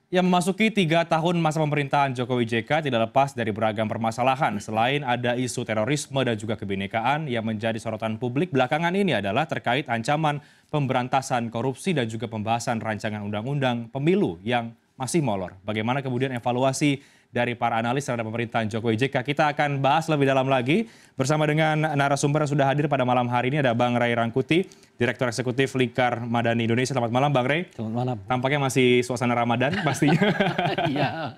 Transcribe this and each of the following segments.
Yang memasuki 3 tahun masa pemerintahan Jokowi JK tidak lepas dari beragam permasalahan. Selain ada isu terorisme dan juga kebinekaan yang menjadi sorotan publik belakangan ini adalah terkait ancaman pemberantasan korupsi dan juga pembahasan rancangan undang-undang pemilu yang masih molor. Bagaimana kemudian evaluasi dari para analis terhadap pemerintahan Jokowi JK? Kita akan bahas lebih dalam lagi bersama dengan narasumber yang sudah hadir pada malam hari ini. Ada Bang Ray Rangkuti, Direktur Eksekutif Lingkar Madani Indonesia. Selamat malam Bang Ray. Selamat malam. Tampaknya masih suasana Ramadan pastinya. Iya.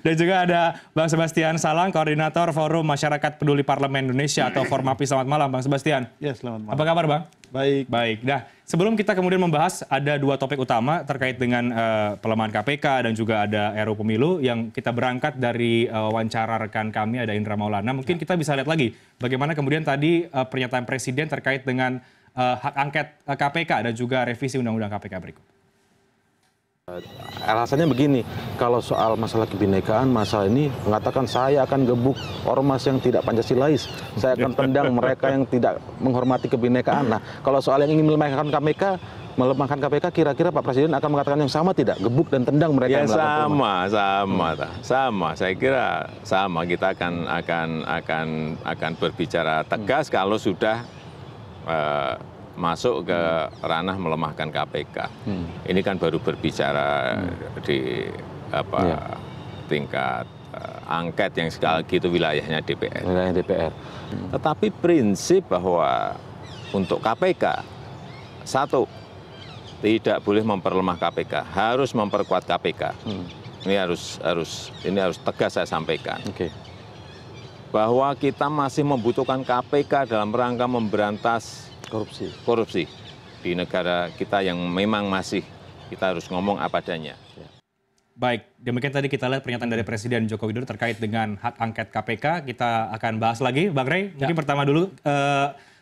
Dan juga ada Bang Sebastian Salang, Koordinator Forum Masyarakat Peduli Parlemen Indonesia atau Formapi. Selamat malam Bang Sebastian. Ya, selamat malam. Apa kabar Bang? Baik. Baik. Nah, sebelum kita kemudian membahas, ada dua topik utama terkait dengan pelemahan KPK dan juga ada RUU Pemilu yang kita berangkat dari wawancara rekan kami, ada Indra Maulana. Mungkin kita bisa lihat lagi bagaimana kemudian tadi pernyataan Presiden terkait dengan hak angket KPK dan juga revisi Undang-Undang KPK berikut. Alasannya begini, kalau soal masalah kebinekaan, masalah ini mengatakan saya akan gebuk ormas yang tidak Pancasilais, saya akan tendang mereka yang tidak menghormati kebinekaan. Nah, kalau soal yang ingin melemahkan KPK, kira-kira Pak Presiden akan mengatakan yang sama tidak? Gebuk dan tendang mereka yang melakukan sama. Saya kira sama. Kita akan berbicara tegas kalau sudah masuk ke ranah melemahkan KPK. Ini kan baru berbicara di tingkat angket yang sekali lagi itu wilayahnya DPR. Wilayah DPR. Tetapi prinsip bahwa untuk KPK, satu, tidak boleh memperlemah KPK, harus memperkuat KPK. Ini harus tegas saya sampaikan. Oke. Bahwa kita masih membutuhkan KPK dalam rangka memberantas korupsi di negara kita yang memang masih kita harus ngomong apa adanya. Baik, demikian tadi kita lihat pernyataan dari Presiden Joko Widodo terkait dengan hak angket KPK. Kita akan bahas lagi, Bang Ray. Mungkin pertama dulu,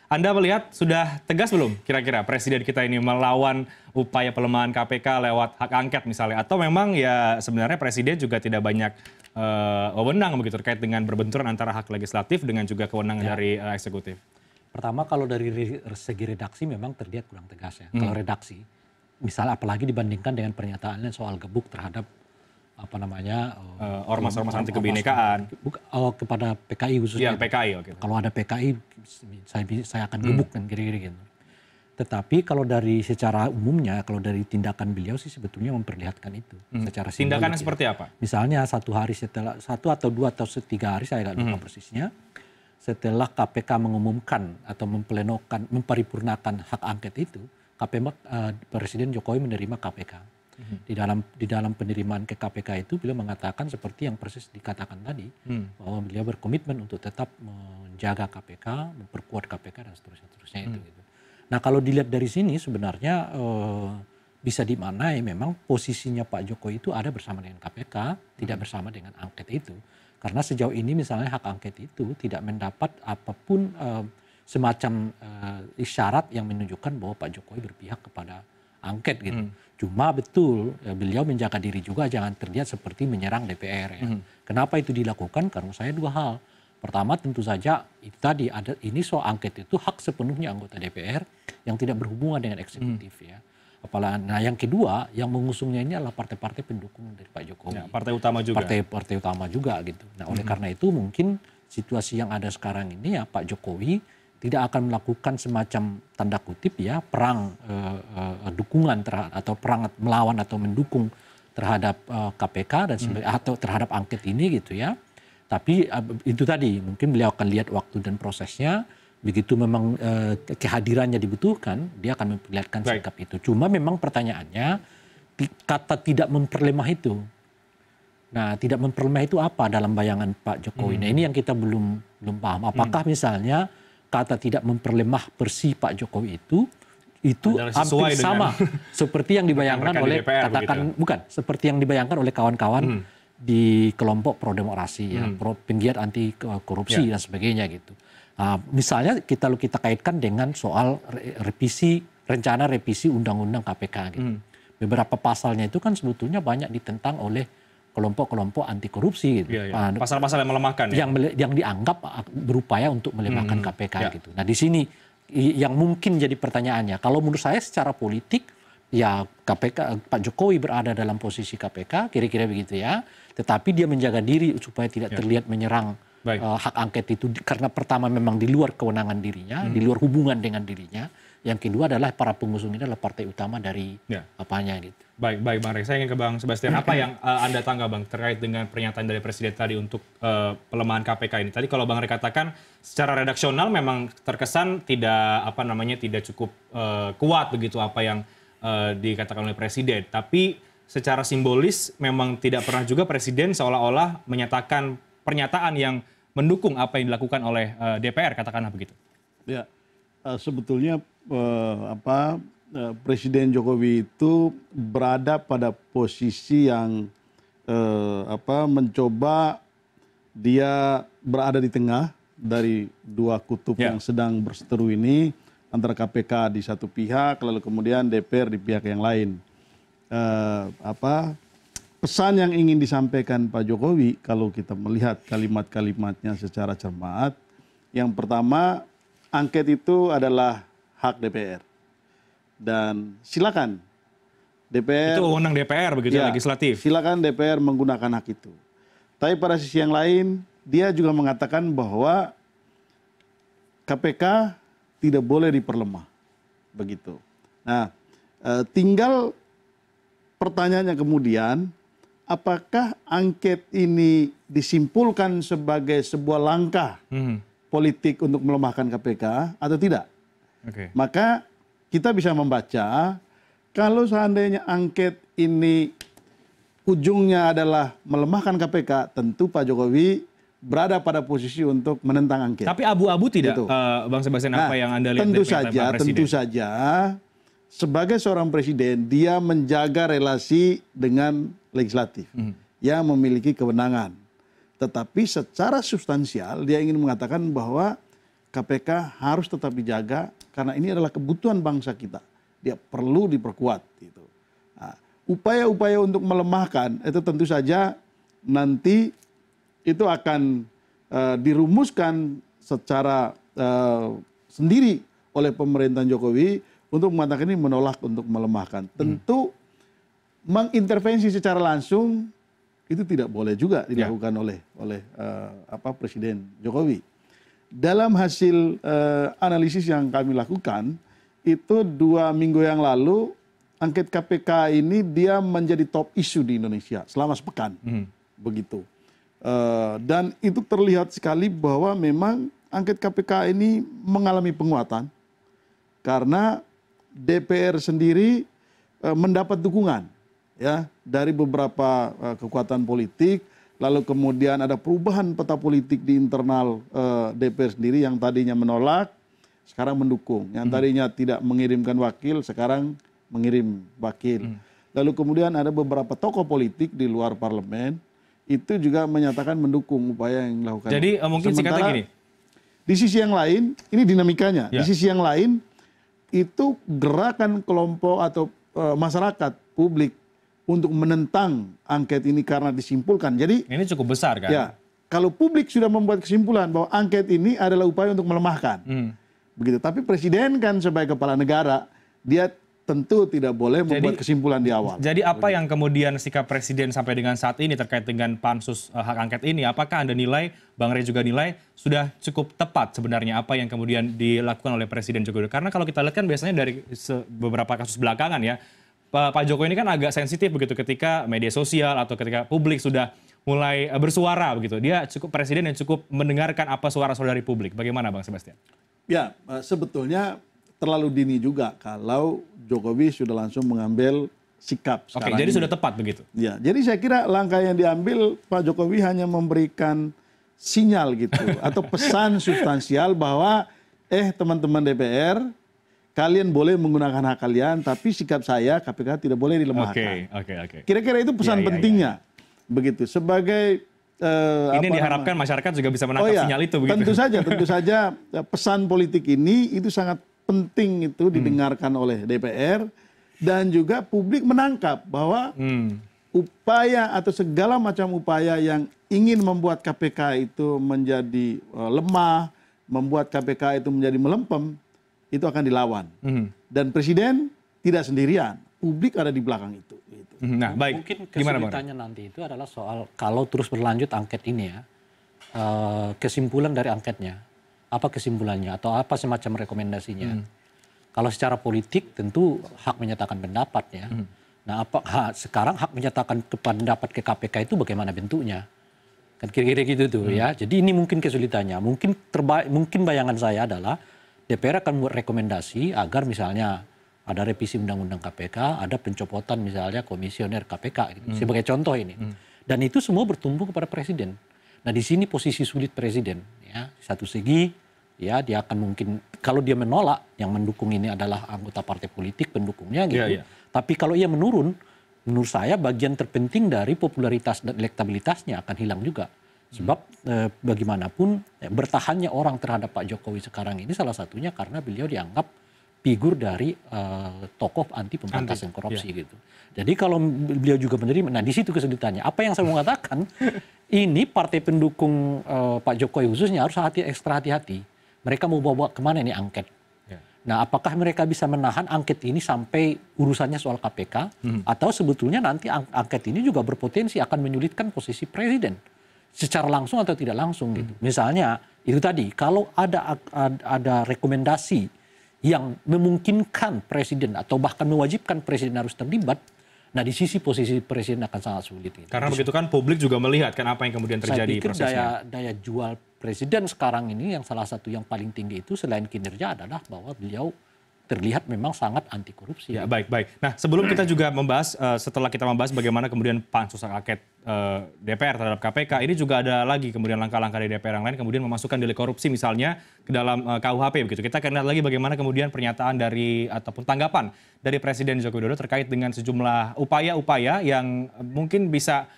Anda melihat sudah tegas belum kira-kira Presiden kita ini melawan upaya pelemahan KPK lewat hak angket misalnya? Atau memang ya sebenarnya Presiden juga tidak banyak wewenang begitu terkait dengan berbenturan antara hak legislatif dengan juga kewenangan dari eksekutif? Pertama, kalau dari segi redaksi memang terlihat kurang tegas ya. Kalau redaksi, misalnya apalagi dibandingkan dengan pernyataannya soal gebuk terhadap ormas-ormas anti kebinekaan kepada PKI khususnya. Iya, PKI. Okay. Kalau ada PKI, saya akan gebuk kan kira-kira gitu. Tetapi kalau dari secara umumnya, kalau dari tindakan beliau sih sebetulnya memperlihatkan itu secara simbolik. Tindakannya seperti apa? Misalnya satu atau dua atau 3 hari, saya nggak lupa persisnya, setelah KPK mengumumkan atau memparipurnakan hak angket itu, Presiden Jokowi menerima KPK. Di dalam penerimaan ke KPK itu beliau mengatakan seperti yang persis dikatakan tadi, bahwa beliau berkomitmen untuk tetap menjaga KPK, memperkuat KPK dan seterusnya itu. Gitu. Nah, kalau dilihat dari sini sebenarnya bisa dimaknai memang posisinya Pak Jokowi itu ada bersama dengan KPK, tidak bersama dengan angket itu. Karena sejauh ini misalnya hak angket itu tidak mendapat apapun semacam isyarat yang menunjukkan bahwa Pak Jokowi berpihak kepada angket gitu. Cuma betul beliau menjaga diri juga jangan terlihat seperti menyerang DPR ya. Kenapa itu dilakukan? Karena saya 2 hal. Pertama tentu saja itu tadi ini soal angket itu hak sepenuhnya anggota DPR yang tidak berhubungan dengan eksekutif ya. Nah, yang kedua, yang mengusungnya ini adalah partai-partai pendukung dari Pak Jokowi. Ya, partai utama juga. Partai utama juga gitu. Nah, oleh karena itu mungkin situasi yang ada sekarang ini ya Pak Jokowi tidak akan melakukan semacam tanda kutip ya perang dukungan atau perang melawan atau mendukung terhadap KPK dan atau terhadap angket ini gitu ya. Tapi itu tadi mungkin beliau akan lihat waktu dan prosesnya. Begitu memang kehadirannya dibutuhkan, dia akan memperlihatkan sikap itu. Cuma memang pertanyaannya, kata tidak memperlemah itu. Nah, tidak memperlemah itu apa dalam bayangan Pak Jokowi? Nah, ini yang kita belum paham. Apakah misalnya kata tidak memperlemah persi Pak Jokowi itu hampir sama seperti yang dibayangkan oleh seperti yang dibayangkan oleh kawan-kawan di kelompok pro demokrasi, ya, pro penggiat anti korupsi dan sebagainya gitu. Misalnya kita kaitkan dengan soal rencana revisi Undang-Undang KPK gitu. Beberapa pasalnya itu kan sebetulnya banyak ditentang oleh kelompok-kelompok anti korupsi gitu. Pasal-pasal yang melemahkan yang dianggap berupaya untuk melemahkan KPK gitu. Nah, di sini yang mungkin jadi pertanyaannya, kalau menurut saya secara politik ya KPK, Pak Jokowi berada dalam posisi KPK, kira-kira begitu ya. Tetapi dia menjaga diri supaya tidak terlihat menyerang hak angket itu, karena pertama memang di luar kewenangan dirinya, di luar hubungan dengan dirinya. Yang kedua adalah para pengusung ini adalah partai utama dari apanya gitu. Baik Bang Rey. Saya ingin ke Bang Sebastian. Apa yang Anda tanggapi Bang terkait dengan pernyataan dari Presiden tadi untuk pelemahan KPK ini? Tadi kalau Bang Rey katakan secara redaksional memang terkesan tidak tidak cukup kuat begitu apa yang dikatakan oleh Presiden. Tapi secara simbolis memang tidak pernah juga Presiden seolah-olah menyatakan pernyataan yang mendukung apa yang dilakukan oleh DPR, katakanlah begitu. Ya, sebetulnya Presiden Jokowi itu berada pada posisi yang mencoba dia berada di tengah dari dua kutub yang sedang berseteru ini, antara KPK di satu pihak, lalu kemudian DPR di pihak yang lain. Pesan yang ingin disampaikan Pak Jokowi kalau kita melihat kalimat-kalimatnya secara cermat, yang pertama, angket itu adalah hak DPR. Dan silakan DPR. Itu wewenang DPR begitu, legislatif. Silakan DPR menggunakan hak itu. Tapi pada sisi yang lain, dia juga mengatakan bahwa KPK tidak boleh diperlemah. Begitu. Nah, tinggal pertanyaannya kemudian, apakah angket ini disimpulkan sebagai sebuah langkah politik untuk melemahkan KPK atau tidak? Maka kita bisa membaca, kalau seandainya angket ini ujungnya adalah melemahkan KPK, tentu Pak Jokowi berada pada posisi untuk menentang angket. Tapi abu-abu tidak, gitu. Bang Sebastian, apa yang Anda lihat tentu saja, sebagai seorang presiden, dia menjaga relasi dengan legislatif yang memiliki kewenangan. Tetapi secara substansial dia ingin mengatakan bahwa KPK harus tetap dijaga karena ini adalah kebutuhan bangsa kita. Dia perlu diperkuat. Gitu. Nah, upaya-upaya untuk melemahkan itu tentu saja nanti itu akan dirumuskan secara sendiri oleh pemerintahan Jokowi untuk mengatakan ini menolak untuk melemahkan. Tentu mengintervensi secara langsung itu tidak boleh juga dilakukan oleh Presiden Jokowi. Dalam hasil analisis yang kami lakukan, itu 2 minggu yang lalu angket KPK ini dia menjadi top isu di Indonesia selama sepekan, begitu. Dan itu terlihat sekali bahwa memang angket KPK ini mengalami penguatan karena DPR sendiri mendapat dukungan ya dari beberapa kekuatan politik. Lalu kemudian ada perubahan peta politik di internal DPR sendiri, yang tadinya menolak, sekarang mendukung. Yang tadinya tidak mengirimkan wakil, sekarang mengirim wakil. Lalu kemudian ada beberapa tokoh politik di luar parlemen, itu juga menyatakan mendukung upaya yang dilakukan. Jadi mungkin singkatnya gini. Di sisi yang lain, ini dinamikanya. Di sisi yang lain, itu gerakan kelompok atau masyarakat publik untuk menentang angket ini karena disimpulkan. Jadi ini cukup besar kan? Ya, kalau publik sudah membuat kesimpulan bahwa angket ini adalah upaya untuk melemahkan, begitu. Tapi presiden kan sebagai kepala negara, dia tentu tidak boleh membuat kesimpulan di awal. Jadi apa yang kemudian sikap presiden sampai dengan saat ini terkait dengan pansus hak angket ini? Apakah Anda nilai, Bang Rey juga nilai, sudah cukup tepat sebenarnya apa yang kemudian dilakukan oleh Presiden Jokowi? Karena kalau kita lihat kan biasanya dari beberapa kasus belakangan ya, Pak Jokowi ini kan agak sensitif begitu ketika media sosial atau ketika publik sudah mulai bersuara begitu. Dia cukup presiden yang cukup mendengarkan apa suara-suara dari publik. Bagaimana Bang Sebastian? Ya, sebetulnya terlalu dini juga kalau Jokowi sudah langsung mengambil sikap sekarang. Oke, jadi sudah tepat begitu? Ya, jadi saya kira langkah yang diambil Pak Jokowi hanya memberikan sinyal gitu atau pesan substansial bahwa teman-teman DPR, kalian boleh menggunakan hak kalian, tapi sikap saya KPK tidak boleh dilemahkan. Oke. Kira-kira itu pesan pentingnya. Begitu. Sebagai ini diharapkan masyarakat juga bisa menangkap sinyal itu begitu. Tentu saja pesan politik ini itu sangat penting itu didengarkan oleh DPR dan juga publik menangkap bahwa upaya atau segala macam upaya yang ingin membuat KPK itu menjadi lemah, membuat KPK itu menjadi melempem, itu akan dilawan. Dan presiden tidak sendirian. publik ada di belakang itu. Gitu. Nah, baik. Mungkin Gimana, Bang? kesulitannya nanti itu adalah soal kalau terus berlanjut angket ini ya, kesimpulan dari angketnya, apa kesimpulannya atau apa semacam rekomendasinya. Kalau secara politik tentu hak menyatakan pendapat ya. Nah, sekarang hak menyatakan pendapat ke KPK itu bagaimana bentuknya? Kan kira-kira gitu tuh ya. Jadi ini mungkin kesulitannya. Mungkin bayangan saya adalah DPR akan membuat rekomendasi agar misalnya ada revisi undang-undang KPK, ada pencopotan misalnya komisioner KPK gitu. Sebagai contoh ini. Dan itu semua bertumbuh kepada presiden. Nah, di sini posisi sulit presiden ya. Di satu segi ya dia akan mungkin kalau dia menolak, yang mendukung ini adalah anggota partai politik pendukungnya gitu. Tapi kalau ia menurun, menurut saya bagian terpenting dari popularitas dan elektabilitasnya akan hilang juga. Sebab bagaimanapun bertahannya orang terhadap Pak Jokowi sekarang ini salah satunya karena beliau dianggap figur dari tokoh anti pemberantasan korupsi gitu. Jadi kalau beliau juga menerima, nah di situ kesulitannya. Apa yang saya mau katakan, ini partai pendukung Pak Jokowi khususnya harus ekstra hati-hati. Mereka mau bawa kemana ini angket? Nah, apakah mereka bisa menahan angket ini sampai urusannya soal KPK? Atau sebetulnya nanti angket ini juga berpotensi akan menyulitkan posisi presiden secara langsung atau tidak langsung gitu. Misalnya itu tadi, kalau ada rekomendasi yang memungkinkan presiden atau bahkan mewajibkan presiden harus terlibat, nah di sisi posisi presiden akan sangat sulit. Gitu. Karena begitu kan publik juga melihat kan apa yang kemudian terjadi prosesnya. Daya jual presiden sekarang ini yang salah satu yang paling tinggi itu selain kinerja adalah bahwa beliau terlihat memang sangat anti korupsi. Ya, baik. Nah, sebelum kita juga membahas, setelah kita membahas bagaimana kemudian pansus angket DPR terhadap KPK, ini juga ada lagi kemudian langkah-langkah dari DPR yang lain kemudian memasukkan delik korupsi misalnya ke dalam KUHP begitu. Kita akan lihat lagi bagaimana kemudian pernyataan dari ataupun tanggapan dari Presiden Joko Widodo terkait dengan sejumlah upaya-upaya yang mungkin bisa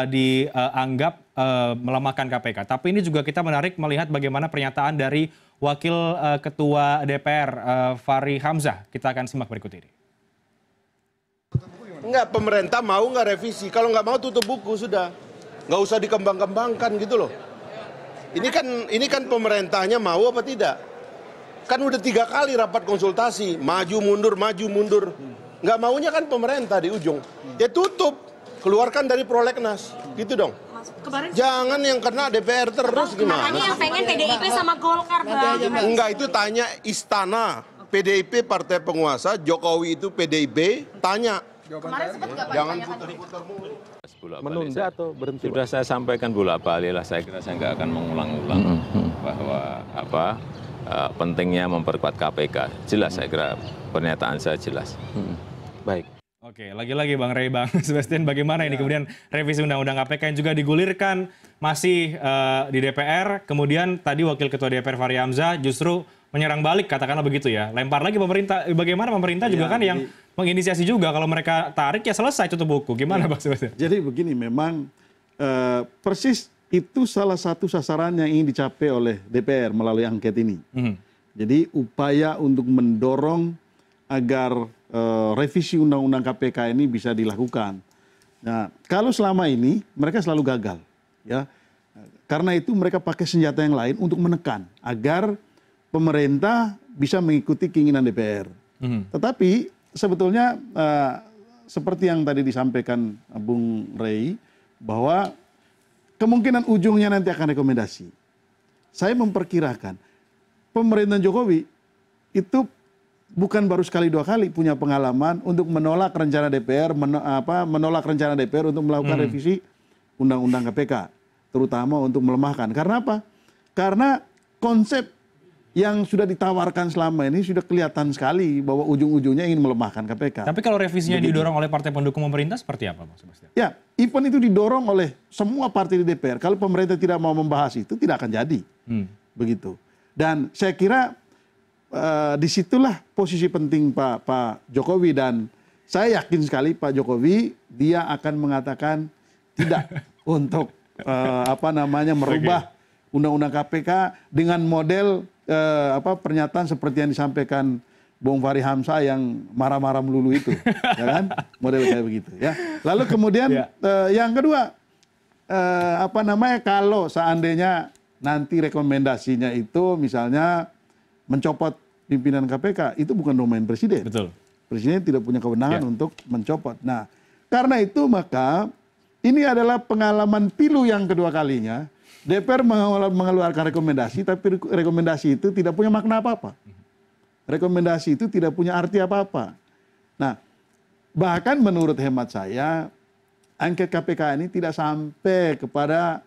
dianggap melemahkan KPK. Tapi ini juga kita menarik melihat bagaimana pernyataan dari Wakil Ketua DPR Fahri Hamzah. Kita akan simak berikut ini. Enggak, pemerintah mau nggak revisi? Kalau nggak mau tutup buku sudah, nggak usah dikembang-kembangkan gitu loh. Ini kan pemerintahnya mau apa tidak? Kan udah 3 kali rapat konsultasi, maju mundur. Nggak maunya kan pemerintah di ujung. Ya tutup, keluarkan dari prolegnas, gitu dong. Jangan yang kena DPR terus gimana? Makanya yang pengen PDIP sama Golkar, Bang. Enggak, itu tanya Istana. PDIP partai penguasa, Jokowi itu PDIP, tanya. Kemarin sempat nggak Pak? Jangan putar-putar mulu. Menunda atau berhenti? Sudah saya sampaikan bolak-balik lah, saya kira saya nggak akan mengulang-ulang bahwa pentingnya memperkuat KPK. Jelas saya kira pernyataan saya jelas. Baik. Oke, lagi-lagi Bang Rey, Bang Sebastian, bagaimana ini kemudian revisi Undang-Undang KPK yang juga digulirkan masih di DPR, kemudian tadi Wakil Ketua DPR Fahri Hamzah justru menyerang balik, katakanlah begitu ya. Lempar lagi pemerintah, bagaimana pemerintah juga kan yang menginisiasi juga, kalau mereka tarik ya selesai tutup buku. Gimana Bang Sebastian? Jadi begini, memang persis itu salah satu sasaran yang ingin dicapai oleh DPR melalui angket ini. Jadi upaya untuk mendorong agar revisi Undang-Undang KPK ini bisa dilakukan. Nah, kalau selama ini mereka selalu gagal, ya, karena itu mereka pakai senjata yang lain untuk menekan agar pemerintah bisa mengikuti keinginan DPR. Tetapi sebetulnya seperti yang tadi disampaikan Bung Rey, bahwa kemungkinan ujungnya nanti akan rekomendasi. Saya memperkirakan pemerintahan Jokowi itu bukan baru sekali 2 kali punya pengalaman untuk menolak rencana DPR, menolak rencana DPR untuk melakukan revisi Undang-Undang KPK, terutama untuk melemahkan. Karena apa? Karena konsep yang sudah ditawarkan selama ini sudah kelihatan sekali bahwa ujung-ujungnya ingin melemahkan KPK. Tapi kalau revisinya didorong oleh partai pendukung pemerintah seperti apa Bang Sebastian? Ya, event itu didorong oleh semua partai di DPR. Kalau pemerintah tidak mau membahas itu tidak akan jadi. Begitu. Dan saya kira disitulah posisi penting Pak Jokowi, dan saya yakin sekali Pak Jokowi dia akan mengatakan tidak untuk merubah Undang-Undang KPK dengan model pernyataan seperti yang disampaikan Bung Fahri Hamzah yang marah-marah melulu itu, ya kan? Model kayak begitu, ya. Lalu kemudian yang kedua, kalau seandainya nanti rekomendasinya itu misalnya mencopot pimpinan KPK, itu bukan domain presiden. Betul. Presiden tidak punya kewenangan untuk mencopot. Nah, karena itu maka ini adalah pengalaman pilu yang kedua kalinya. DPR mengeluarkan rekomendasi, tapi rekomendasi itu tidak punya makna apa-apa. Rekomendasi itu tidak punya arti apa-apa. Nah, bahkan menurut hemat saya, angket KPK ini tidak sampai kepada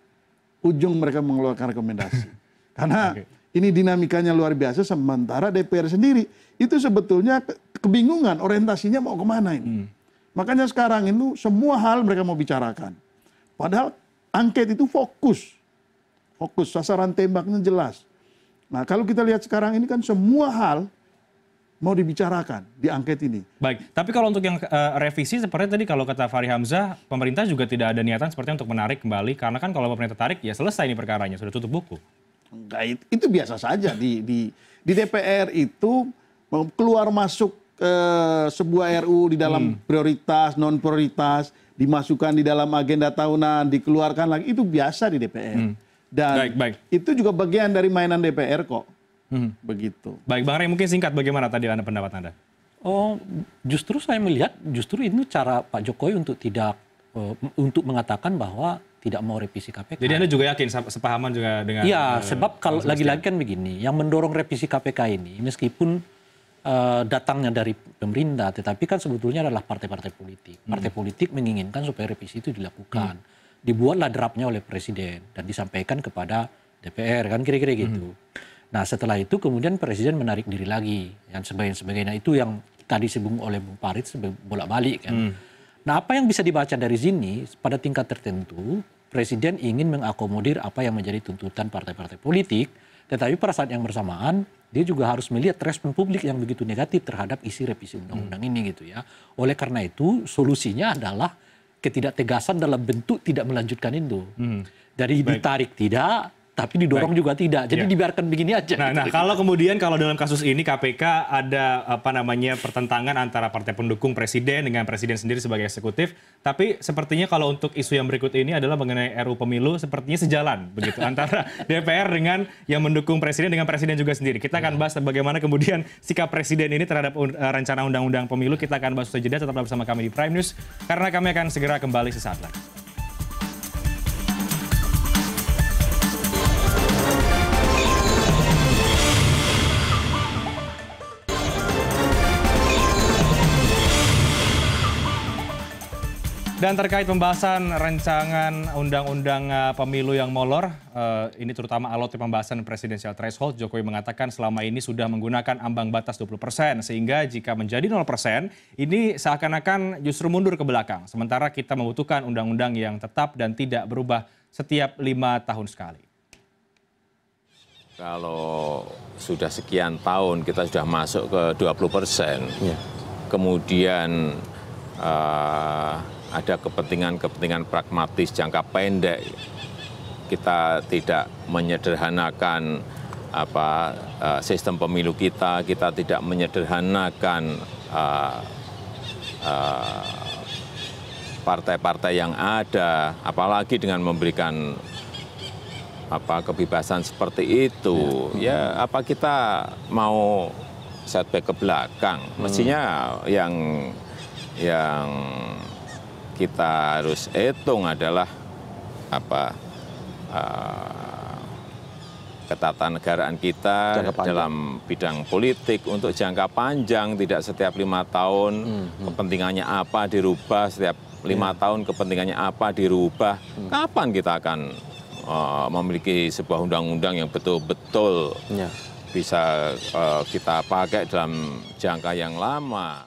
ujung mereka mengeluarkan rekomendasi. Karena ini dinamikanya luar biasa, sementara DPR sendiri itu sebetulnya kebingungan orientasinya mau kemana ini. Makanya sekarang itu semua hal mereka mau bicarakan. Padahal angket itu fokus, sasaran tembaknya jelas. Nah, kalau kita lihat sekarang ini kan semua hal mau dibicarakan di angket ini. Baik, tapi kalau untuk yang revisi seperti tadi kalau kata Fahri Hamzah, pemerintah juga tidak ada niatan seperti untuk menarik kembali, karena kan kalau pemerintah tarik ya selesai ini perkaranya, sudah tutup buku. Enggak, itu biasa saja di DPR itu keluar masuk sebuah RU di dalam prioritas, non prioritas, dimasukkan di dalam agenda tahunan, dikeluarkan lagi, itu biasa di DPR. Dan itu juga bagian dari mainan DPR kok. Begitu. Baik, Bang Rey, mungkin singkat bagaimana tadi pendapat Anda? Oh, justru saya melihat justru ini cara Pak Jokowi untuk tidak untuk mengatakan bahwa tidak mau revisi KPK. Jadi Anda juga yakin sepahaman juga dengan? Iya, sebab kalau lagi-lagi kan begini, yang mendorong revisi KPK ini meskipun datangnya dari pemerintah, tetapi kan sebetulnya adalah partai-partai politik. Partai politik menginginkan supaya revisi itu dilakukan. Dibuatlah draftnya oleh Presiden dan disampaikan kepada DPR, kan kira-kira gitu. Nah, setelah itu kemudian Presiden menarik diri lagi, dan sebagainya itu yang tadi disebut oleh Bung Farid bolak-balik kan. Nah, apa yang bisa dibaca dari sini pada tingkat tertentu Presiden ingin mengakomodir apa yang menjadi tuntutan partai-partai politik, tetapi pada saat yang bersamaan dia juga harus melihat respon publik yang begitu negatif terhadap isi revisi undang-undang ini gitu ya. Oleh karena itu solusinya adalah ketidaktegasan dalam bentuk tidak melanjutkan itu. Dari ditarik tidak, tapi didorong juga tidak. Jadi dibiarkan begini aja. Nah, kalau dalam kasus ini KPK ada pertentangan antara partai pendukung presiden dengan presiden sendiri sebagai eksekutif, tapi sepertinya kalau untuk isu yang berikut ini adalah mengenai RUU Pemilu, sepertinya sejalan begitu antara DPR dengan yang mendukung presiden dengan presiden juga sendiri. Kita akan bahas bagaimana kemudian sikap presiden ini terhadap rencana undang-undang pemilu. Kita akan bahas usai jeda, tetaplah bersama kami di Prime News karena kami akan segera kembali sesaat lagi. Dan terkait pembahasan rancangan undang-undang pemilu yang molor, ini terutama alotnya pembahasan presidensial threshold, Jokowi mengatakan selama ini sudah menggunakan ambang batas 20%, sehingga jika menjadi 0%, ini seakan-akan justru mundur ke belakang. Sementara kita membutuhkan undang-undang yang tetap dan tidak berubah setiap 5 tahun sekali. Kalau sudah sekian tahun kita sudah masuk ke 20%, kemudian ada kepentingan-kepentingan pragmatis jangka pendek, kita tidak menyederhanakan sistem pemilu kita tidak menyederhanakan partai-partai yang ada, apalagi dengan memberikan kebebasan seperti itu, ya apa kita mau setback ke belakang? Mestinya yang kita harus hitung adalah ketatanegaraan kita dalam bidang politik untuk jangka panjang, tidak setiap 5 tahun kepentingannya apa dirubah, setiap 5 tahun kepentingannya apa dirubah. Kapan kita akan memiliki sebuah undang-undang yang betul-betul bisa kita pakai dalam jangka yang lama?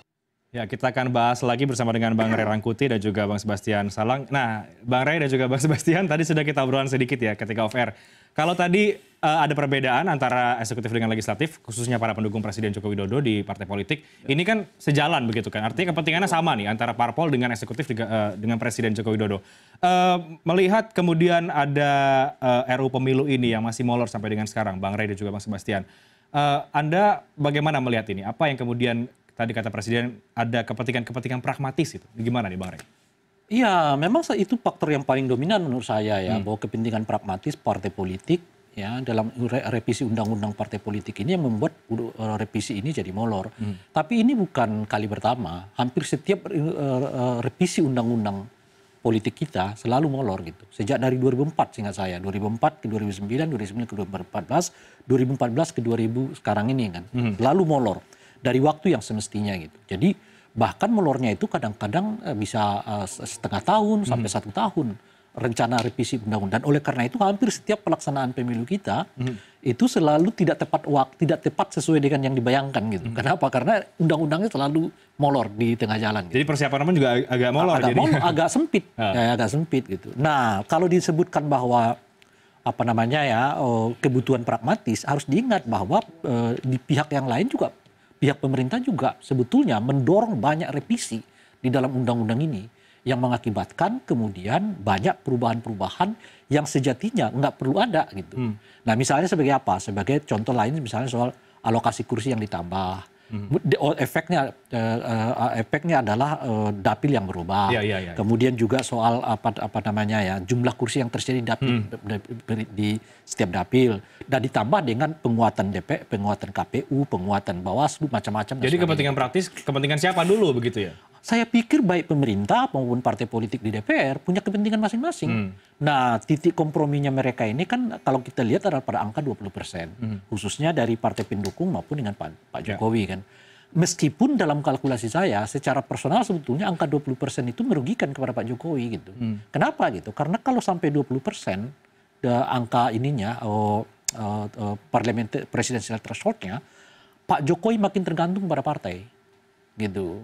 Ya, kita akan bahas lagi bersama dengan Bang Ray Rangkuti dan juga Bang Sebastian Salang. Nah, Bang Ray dan juga Bang Sebastian, tadi sudah kita obrolan sedikit ya ketika off air. Kalau tadi ada perbedaan antara eksekutif dengan legislatif, khususnya para pendukung Presiden Joko Widodo di partai politik, ini kan sejalan begitu kan? Artinya kepentingannya sama nih antara parpol dengan eksekutif dengan Presiden Joko Widodo. Melihat kemudian ada RUU Pemilu ini yang masih molor sampai dengan sekarang, Bang Ray dan juga Bang Sebastian, Anda bagaimana melihat ini? Apa yang kemudian tadi kata Presiden ada kepentingan pragmatis itu. Gimana nih Bang Ray? Iya, memang itu faktor yang paling dominan menurut saya ya, bahwa kepentingan pragmatis partai politik ya dalam revisi undang-undang partai politik ini yang membuat revisi ini jadi molor. Tapi ini bukan kali pertama. Hampir setiap revisi undang-undang politik kita selalu molor gitu. Sejak dari 2004 seingat saya, 2004 ke 2009, 2009 ke 2014, 2014 ke 2000 sekarang ini kan. Selalu molor dari waktu yang semestinya gitu. Jadi bahkan molornya itu kadang-kadang bisa setengah tahun sampai 1 tahun rencana revisi undang-undang. Oleh karena itu hampir setiap pelaksanaan pemilu kita itu selalu tidak tepat waktu, tidak tepat sesuai dengan yang dibayangkan gitu. Kenapa? Karena undang-undangnya selalu molor di tengah jalan. Gitu. Jadi persiapan pun juga agak molor. Agak sempit, agak sempit gitu. Nah, kalau disebutkan bahwa apa namanya ya kebutuhan pragmatis, harus diingat bahwa di pihak yang lain juga, pihak pemerintah juga sebetulnya mendorong banyak revisi di dalam undang-undang ini. Yang mengakibatkan kemudian banyak perubahan-perubahan yang sejatinya nggak perlu ada gitu. Nah misalnya sebagai apa? Sebagai contoh lain misalnya soal alokasi kursi yang ditambah. Efeknya adalah dapil yang berubah. Kemudian juga soal apa namanya ya jumlah kursi yang tersedia di setiap dapil dan ditambah dengan penguatan DPR, penguatan KPU, penguatan Bawaslu macam-macam. Jadi kepentingan praktis, kepentingan siapa dulu begitu ya? Saya pikir baik pemerintah maupun partai politik di DPR punya kepentingan masing-masing. Nah, titik komprominya mereka ini kan kalau kita lihat adalah pada angka 20%. Khususnya dari partai pendukung maupun dengan Pak Jokowi kan. Meskipun dalam kalkulasi saya secara personal sebetulnya angka 20% itu merugikan kepada Pak Jokowi gitu. Kenapa gitu? Karena kalau sampai 20% angka ininya presidential threshold-nya, Pak Jokowi makin tergantung pada partai gitu.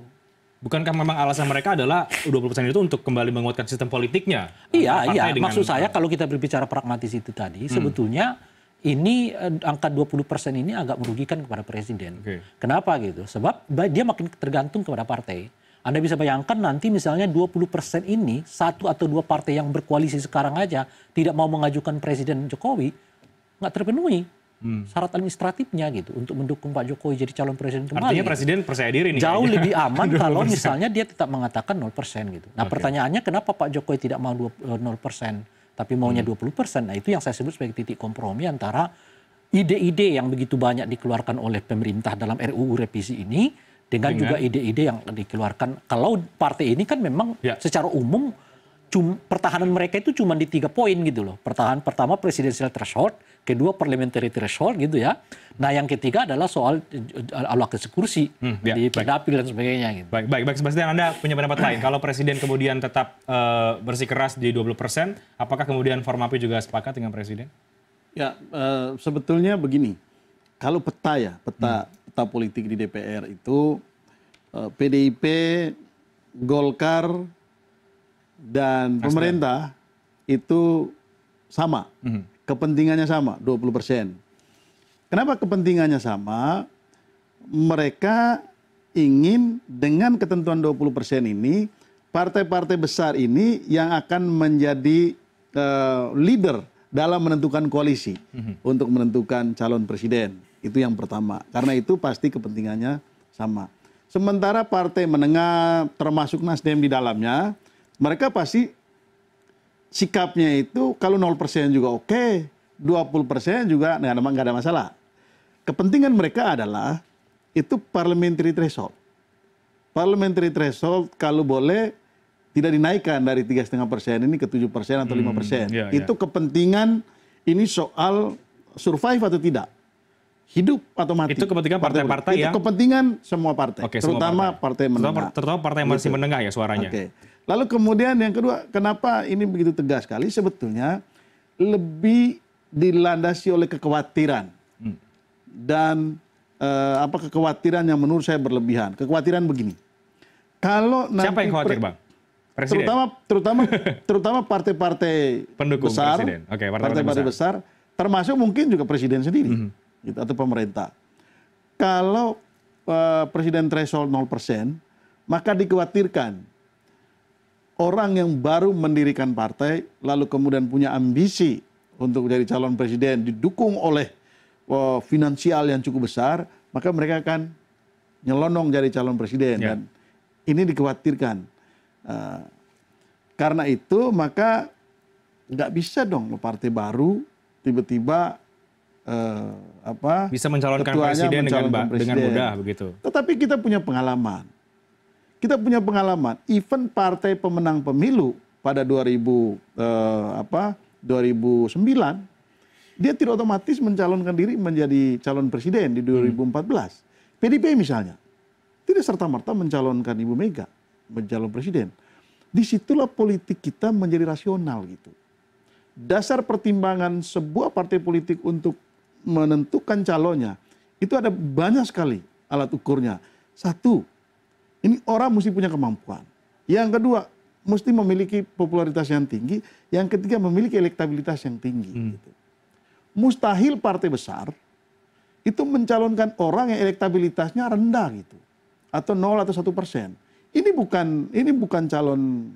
Bukankah memang alasan mereka adalah 20% itu untuk kembali menguatkan sistem politiknya? Iya. Maksud saya kalau kita berbicara pragmatis itu tadi, sebetulnya ini angka 20% ini agak merugikan kepada presiden. Kenapa gitu? Sebab dia makin tergantung kepada partai. Anda bisa bayangkan nanti misalnya 20% ini, 1 atau 2 partai yang berkoalisi sekarang aja tidak mau mengajukan Presiden Jokowi, nggak terpenuhi. Syarat administratifnya gitu untuk mendukung Pak Jokowi jadi calon presiden kembali. Artinya presiden percaya diri nih. Jauh lebih aman kalau misalnya dia tetap mengatakan 0% gitu. Nah pertanyaannya kenapa Pak Jokowi tidak mau 0% tapi maunya 20%? Nah itu yang saya sebut sebagai titik kompromi antara ide-ide yang begitu banyak dikeluarkan oleh pemerintah dalam RUU revisi ini dengan juga ide-ide yang dikeluarkan. Kalau partai ini kan memang secara umum pertahanan mereka itu cuma di 3 poin gitu loh. Pertama presidential threshold, kedua parliamentary threshold gitu ya. Nah yang ketiga adalah soal alokasi kursi di dapil dan sebagainya gitu. Baik, Sebastian, Anda punya pendapat lain. Kalau presiden kemudian tetap bersikeras di 20%, apakah kemudian Formapi juga sepakat dengan presiden? Ya, sebetulnya begini. Kalau peta politik di DPR itu PDIP, Golkar, dan pemerintah itu sama, kepentingannya sama, 20%. Kenapa kepentingannya sama? Mereka ingin dengan ketentuan 20% ini, partai-partai besar ini yang akan menjadi leader dalam menentukan koalisi untuk menentukan calon presiden. Itu yang pertama. Karena itu pasti kepentingannya sama. Sementara partai menengah termasuk Nasdem di dalamnya, mereka pasti sikapnya itu kalau 0% juga oke, 20% juga nggak ada masalah. Kepentingan mereka adalah itu parliamentary threshold. Parliamentary threshold kalau boleh tidak dinaikkan dari 3,5% ini ke 7% atau 5%. Itu kepentingan ini soal survive atau tidak. Hidup atau mati. Itu kepentingan partai-partai yang... Itu kepentingan semua partai, terutama partai menengah. Terutama partai yang masih menengah ya suaranya. Lalu kemudian yang kedua, kenapa ini begitu tegas sekali? Sebetulnya lebih dilandasi oleh kekhawatiran. Dan kekhawatiran yang menurut saya berlebihan. Kekhawatiran begini. Kalau nanti siapa yang khawatir, Bang? Presiden? Terutama partai-partai besar, partai-partai besar, termasuk mungkin juga presiden sendiri, gitu, atau pemerintah. Kalau presiden threshold 0%, maka dikhawatirkan orang yang baru mendirikan partai, lalu kemudian punya ambisi untuk jadi calon presiden, didukung oleh finansial yang cukup besar, maka mereka akan nyelonong jadi calon presiden. Dan ini dikhawatirkan. Karena itu maka nggak bisa dong partai baru tiba-tiba bisa mencalonkan ketuanya presiden dengan presiden. mudah begitu. Tetapi kita punya pengalaman. Kita punya pengalaman, even partai pemenang pemilu pada 2009, dia tidak otomatis mencalonkan diri menjadi calon presiden di 2014. PDIP misalnya, tidak serta-merta mencalonkan Ibu Mega menjadi calon presiden. Disitulah politik kita menjadi rasional gitu. Dasar pertimbangan sebuah partai politik untuk menentukan calonnya, itu ada banyak sekali alat ukurnya. Satu, ini orang mesti punya kemampuan. Yang kedua, mesti memiliki popularitas yang tinggi. Yang ketiga, memiliki elektabilitas yang tinggi. Gitu. Mustahil partai besar itu mencalonkan orang yang elektabilitasnya rendah gitu, atau 0 atau 1%. Ini bukan calon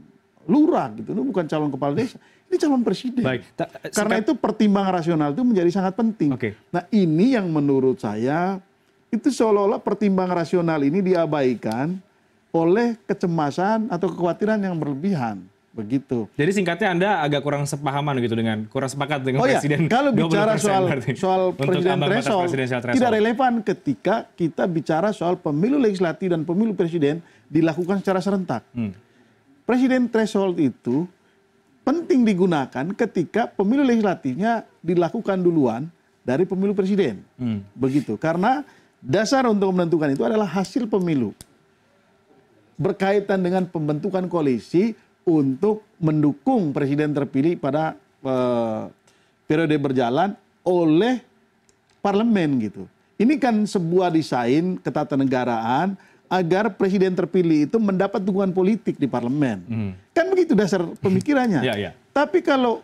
lurah gitu, ini bukan calon kepala desa, ini calon presiden. Baik. Karena itu pertimbangan rasional itu menjadi sangat penting. Nah ini yang menurut saya itu seolah-olah pertimbangan rasional ini diabaikan oleh kecemasan atau kekhawatiran yang berlebihan. Begitu. Jadi singkatnya Anda agak kurang sepahaman gitu kurang sepakat dengan presiden. Kalau bicara soal presiden threshold tidak relevan ketika kita bicara soal pemilu legislatif dan pemilu presiden dilakukan secara serentak. Presiden threshold itu penting digunakan ketika pemilu legislatifnya dilakukan duluan dari pemilu presiden. Begitu. Karena dasar untuk menentukan itu adalah hasil pemilu. Berkaitan dengan pembentukan koalisi untuk mendukung presiden terpilih pada periode berjalan oleh parlemen gitu. Ini kan sebuah desain ketatanegaraan agar presiden terpilih itu mendapat dukungan politik di parlemen. Kan begitu dasar pemikirannya. Tapi kalau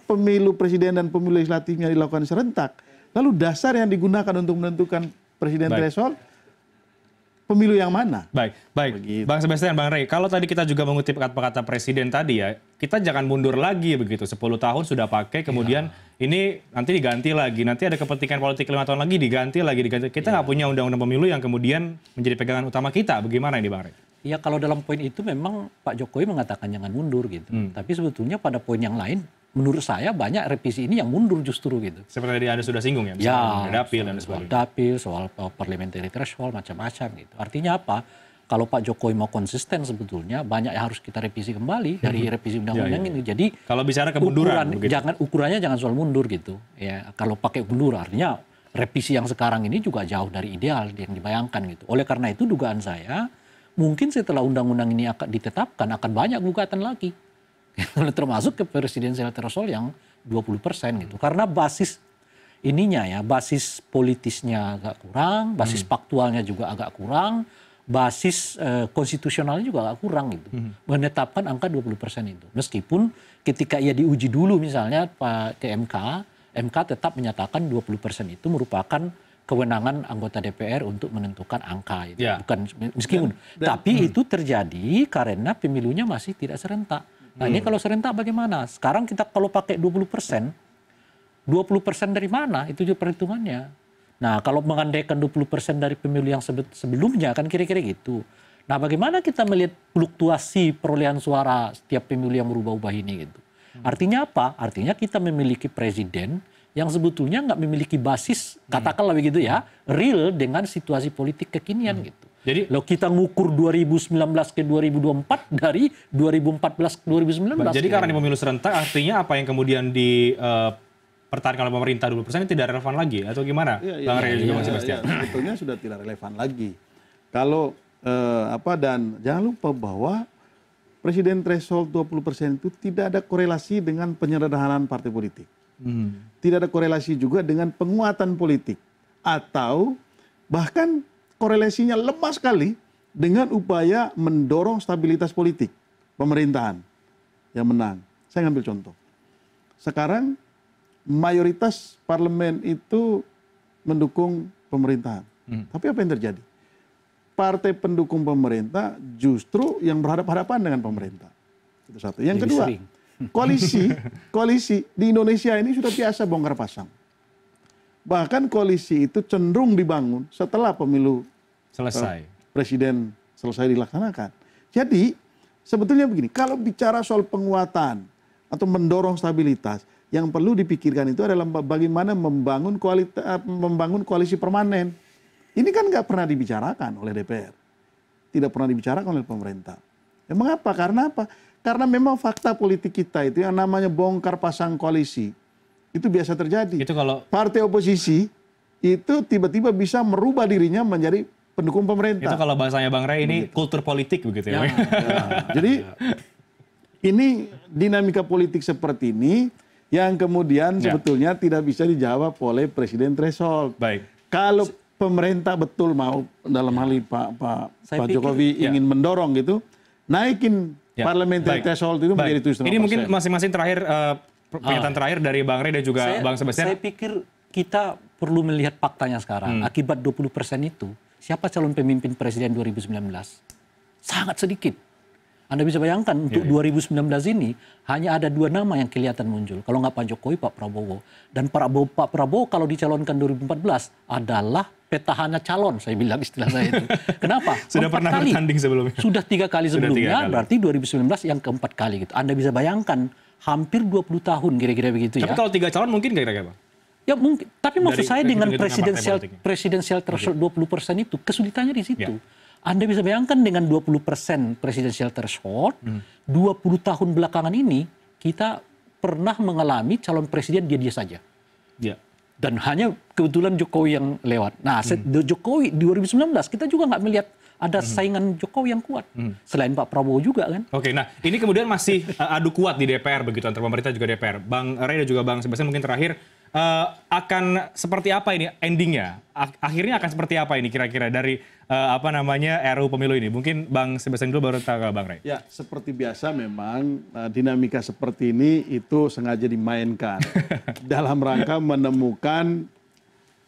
pemilu presiden dan pemilu legislatifnya dilakukan serentak, lalu dasar yang digunakan untuk menentukan presiden threshold pemilu yang mana? Baik. Begitu. Bang Sebastian, Bang Rey, kalau tadi kita juga mengutip kata-kata presiden tadi ya, kita jangan mundur lagi begitu. 10 tahun sudah pakai, kemudian ini nanti diganti lagi. Nanti ada kepentingan politik 5 tahun lagi diganti lagi. Kita nggak punya undang-undang pemilu yang kemudian menjadi pegangan utama kita. Bagaimana ini, Bang Rey? Ya kalau dalam poin itu memang Pak Jokowi mengatakan jangan mundur gitu. Tapi sebetulnya pada poin yang lain, menurut saya banyak revisi ini yang mundur justru gitu. Seperti tadi Anda sudah singgung ya, misalnya dapil dan sebagainya. Dapil, soal parliamentary threshold, macam-macam gitu. Artinya apa? Kalau Pak Jokowi mau konsisten sebetulnya banyak yang harus kita revisi kembali dari revisi undang-undang ini. Jadi kalau bicara kemunduran, ukurannya jangan soal mundur gitu. Ya kalau pakai mundur artinya revisi yang sekarang ini juga jauh dari ideal yang dibayangkan gitu. Oleh karena itu dugaan saya mungkin setelah undang-undang ini akan ditetapkan akan banyak gugatan lagi. Termasuk ke presidensial threshold yang 20% gitu. Karena basis ininya ya, basis politisnya agak kurang, basis faktualnya juga agak kurang, basis konstitusionalnya juga agak kurang gitu. Menetapkan angka 20% itu. Meskipun ketika ia diuji dulu misalnya ke MK tetap menyatakan 20% itu merupakan kewenangan anggota DPR untuk menentukan angka itu. Bukan meskipun tapi itu terjadi karena pemilunya masih tidak serentak. Nah ini kalau serentak bagaimana? Sekarang kita kalau pakai 20% dari mana? Itu juga perhitungannya. Nah kalau mengandaikan 20% dari pemilu yang sebelumnya kan kira-kira gitu. Nah bagaimana kita melihat fluktuasi perolehan suara setiap pemilu yang berubah-ubah ini gitu. Artinya apa? Artinya kita memiliki presiden yang sebetulnya nggak memiliki basis, katakanlah begitu ya, real dengan situasi politik kekinian gitu. Jadi kalau kita ngukur 2019 ke 2024 dari 2014 ke 2019. Jadi karena di pemilu serentak artinya apa yang kemudian dipertahankan oleh pemerintah 20% tidak relevan lagi atau gimana? Bang Rey juga Mas Sebastian. Sebetulnya sudah tidak relevan lagi. Kalau dan jangan lupa bahwa presiden threshold 20% itu tidak ada korelasi dengan penyederhanaan partai politik. Tidak ada korelasi juga dengan penguatan politik atau bahkan korelasinya lemah sekali dengan upaya mendorong stabilitas politik pemerintahan yang menang. Saya ngambil contoh. Sekarang mayoritas parlemen itu mendukung pemerintahan. Tapi apa yang terjadi? Partai pendukung pemerintah justru yang berhadapan-hadapan dengan pemerintah. Itu satu. Yang kedua, koalisi di Indonesia ini sudah biasa bongkar pasang. Bahkan koalisi itu cenderung dibangun setelah pemilu selesai, presiden selesai dilaksanakan. Jadi sebetulnya begini, kalau bicara soal penguatan atau mendorong stabilitas, yang perlu dipikirkan itu adalah bagaimana membangun koalisi permanen. Ini kan nggak pernah dibicarakan oleh DPR. Tidak pernah dibicarakan oleh pemerintah. Emang apa? Karena apa? Karena memang fakta politik kita itu yang namanya bongkar pasang koalisi. Itu biasa terjadi. Itu kalau partai oposisi itu tiba-tiba bisa merubah dirinya menjadi pendukung pemerintah. itu kalau bahasanya Bang Ray ini kultur politik begitu ya. Jadi ini dinamika politik seperti ini yang kemudian sebetulnya tidak bisa dijawab oleh Presiden threshold. Baik. Kalau pemerintah betul mau dalam hal ini Pak Jokowi ingin mendorong gitu, naikin parliamentary threshold itu menjadi 7,5%. Ini mungkin masing-masing terakhir pernyataan terakhir dari Bang Ray dan juga Bang Sebastian. Saya pikir kita perlu melihat faktanya sekarang. Akibat 20% itu, siapa calon pemimpin presiden 2019? Sangat sedikit. Anda bisa bayangkan untuk 2019 ini hanya ada 2 nama yang kelihatan muncul. Kalau nggak Pak Jokowi, Pak Prabowo. Dan Pak Prabowo kalau dicalonkan 2014 adalah petahana calon, saya bilang istilah saya itu. Kenapa? Sudah pernah bertanding sebelumnya. Sudah 3 kali sebelumnya, berarti 2019 yang keempat kali gitu. Anda bisa bayangkan hampir 20 tahun kira-kira begitu ya. Tapi kalau 3 calon mungkin kira-kira Bang? Ya mungkin, tapi maksud saya dengan partai presidensial threshold 20% itu kesulitannya di situ. Anda bisa bayangkan dengan 20% presidensial threshold, 20 tahun belakangan ini kita pernah mengalami calon presiden dia saja. Ya. Dan hanya kebetulan Jokowi yang lewat. Nah, Jokowi 2019 kita juga nggak melihat ada saingan Jokowi yang kuat. Selain Pak Prabowo juga kan. Oke, nah ini kemudian masih adu kuat di DPR begitu antara pemerintah juga DPR. Bang Ray dan juga Bang Sebastian mungkin terakhir akan seperti apa ini endingnya? Akhirnya akan seperti apa ini kira-kira dari RUU Pemilu ini? Mungkin Bang Sebastian dulu baru ke Bang Ray. Ya, seperti biasa memang dinamika seperti ini itu sengaja dimainkan dalam rangka menemukan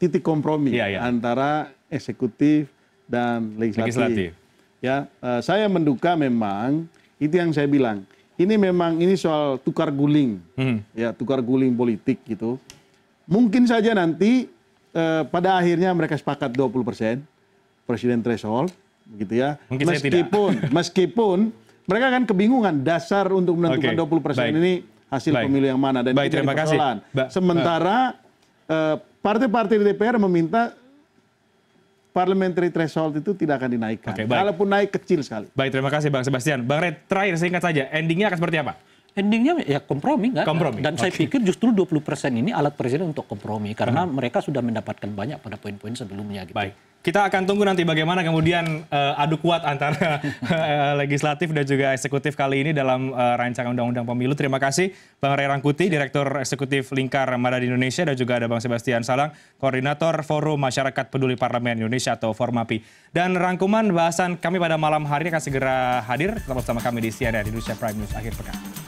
titik kompromi antara eksekutif dan legislatif. Ya, saya menduga memang itu yang saya bilang. Ini memang soal tukar guling, ya tukar guling politik gitu. Mungkin saja nanti pada akhirnya mereka sepakat 20% presiden threshold, gitu ya. Meskipun mereka kan kebingungan dasar untuk menentukan 20% ini hasil pemilu yang mana dan itu jadi persoalan. Sementara partai-partai di DPR meminta parliamentary threshold itu tidak akan dinaikkan. Kalaupun naik kecil sekali. Baik, terima kasih Bang Sebastian. Bang Ray, terakhir singkat saja, endingnya akan seperti apa? Endingnya ya kompromi kan. Dan saya pikir justru 20% ini alat presiden untuk kompromi karena mereka sudah mendapatkan banyak pada poin-poin sebelumnya gitu. Baik. Kita akan tunggu nanti bagaimana kemudian adu kuat antara legislatif dan juga eksekutif kali ini dalam rancangan undang-undang pemilu. Terima kasih Bang Ray Rangkuti, Direktur Eksekutif Lingkar Madani Indonesia, dan juga ada Bang Sebastian Salang, Koordinator Forum Masyarakat Peduli Parlemen Indonesia atau Formapi. Dan rangkuman bahasan kami pada malam hari ini akan segera hadir. Tetap bersama kami di CNN Indonesia Prime News akhir pekan.